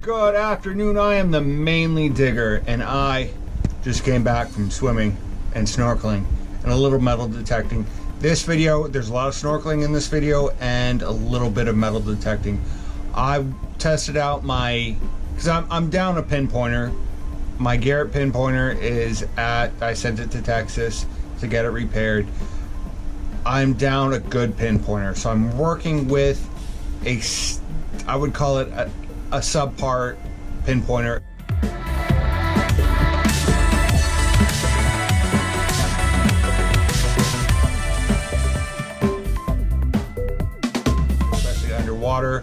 Good afternoon, I am the Mainly Digger, and I just came back from swimming and snorkeling and a little metal detecting. This video, there's a lot of snorkeling in this video and a little bit of metal detecting. I tested out because I'm down a pinpointer. My Garrett pinpointer is I sent it to Texas to get it repaired. I'm down a good pinpointer, so I'm working with I would call it a subpar pinpointer. Especially underwater.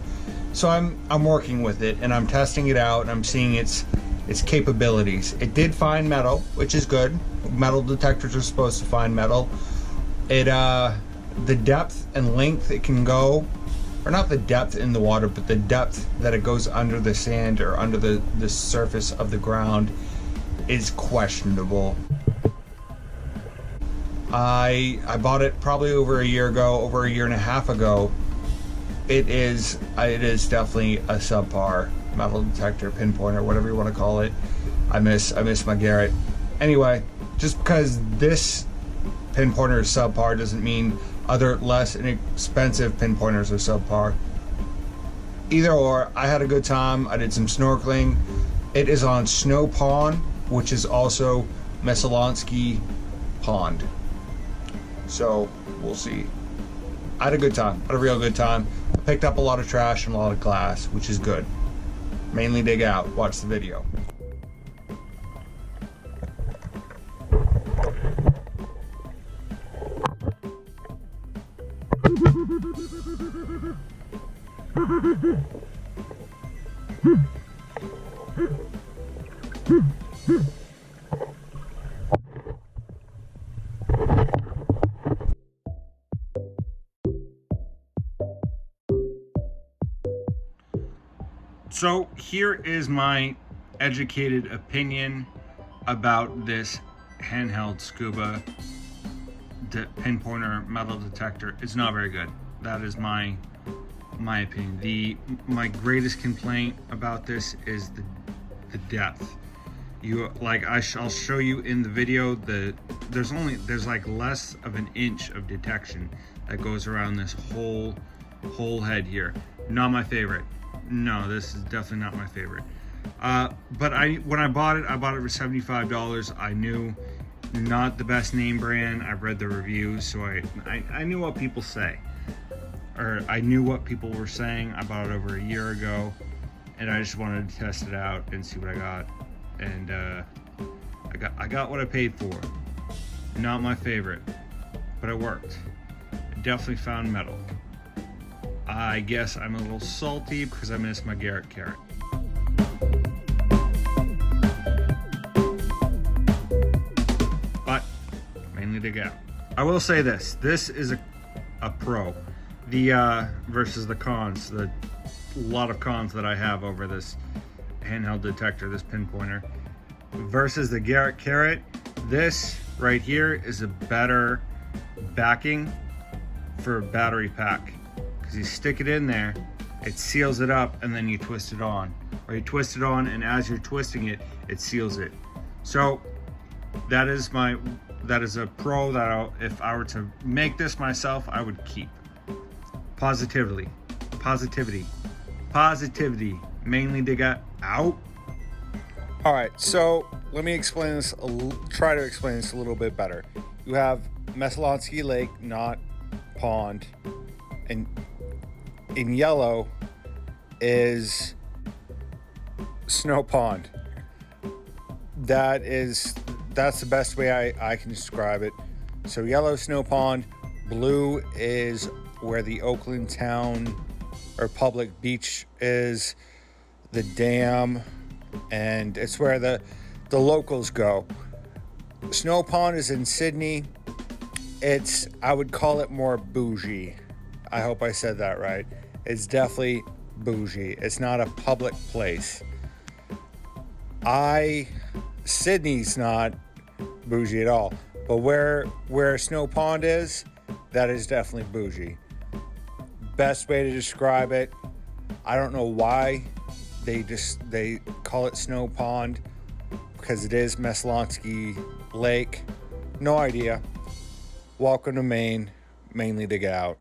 So I'm working with it and I'm testing it out and I'm seeing its capabilities. It did find metal, which is good. Metal detectors are supposed to find metal. The depth and length it can go, or not the depth in the water, but the depth that it goes under the sand or under the surface of the ground is questionable. I bought it probably over a year and a half ago. It is definitely a subpar metal detector, pinpointer, whatever you want to call it. I miss my Garrett. Anyway, just because this pinpointer is subpar doesn't mean other less inexpensive pinpointers are subpar. Either or, I had a good time. I did some snorkeling. It is on Snow Pond, which is also Messalonsky Pond. So we'll see. I had a good time. I had a real good time. I picked up a lot of trash and a lot of glass, which is good. Mainly dig out. Watch the video. So here is my educated opinion about this handheld scuba pinpointer metal detector. It's not very good. That is my opinion. My greatest complaint about this is the depth. I'll show you in the video, there's like less of an inch of detection that goes around this whole head here. Not my favorite. No, this is definitely not my favorite. But when I bought it for $75. I knew not the best name brand. I've read the reviews, so I knew what people say, or I knew what people were saying. I bought it over a year ago, and I just wanted to test it out and see what I got. And I got what I paid for. Not my favorite, but it worked. It definitely found metal. I guess I'm a little salty because I miss my Garrett carrot. But mainly dig out. I will say this is a pro. The versus the cons, the lot of cons that I have over this handheld detector, this pinpointer, versus the Garrett carrot. This right here is a better backing for a battery pack. You stick it in there, it seals it up, and then you twist it on, or you twist it on, and as you're twisting it, it seals it. So that is a pro that if I were to make this myself, I would keep. Positivity. Mainly dig out. All right, so let me explain this. Try to explain this a little bit better. You have Messalonsky Lake, not pond, and in yellow is Snow Pond. That's the best way I can describe it. So yellow, Snow Pond. Blue is where the Oakland town or public beach is, the dam, and it's where the locals go. Snow Pond is in Sydney. I would call it more bougie. I hope I said that right. It's definitely bougie. It's not a public place. Sydney's not bougie at all. But where Snow Pond is, that is definitely bougie. Best way to describe it, I don't know why They call it Snow Pond because it is Messalonskee Lake. No idea. Welcome to Maine. Mainly Dig Out.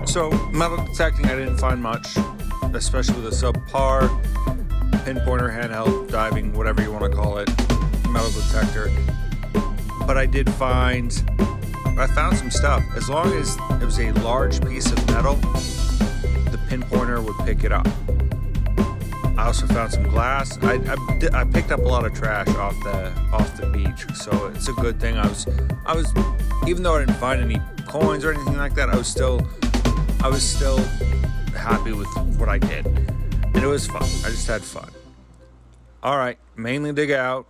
So metal detecting, I didn't find much, especially with a subpar pinpointer, handheld, diving, whatever you want to call it, metal detector. But I found some stuff. As long as it was a large piece of metal, the pinpointer would pick it up. I also found some glass. I picked up a lot of trash off the beach, so it's a good thing. I was even though I didn't find any coins or anything like that, I was still happy with what I did, and it was fun. I just had fun. All right, Mainly Dig Out.